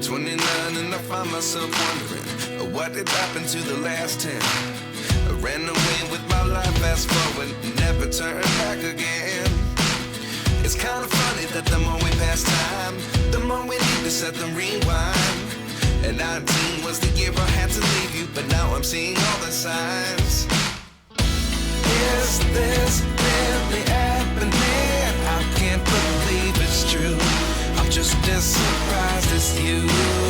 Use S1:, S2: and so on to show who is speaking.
S1: 29 and I find myself wondering, what did happen to the last 10? I ran away with my life, fast forward, never turn back again. It's kind of funny that the more we pass time, the more we need to set the rewind. And 19 was the year I had to leave you, but now I'm seeing all the signs. Is this really happening? I can't believe it's true. I'm just as surprised as you.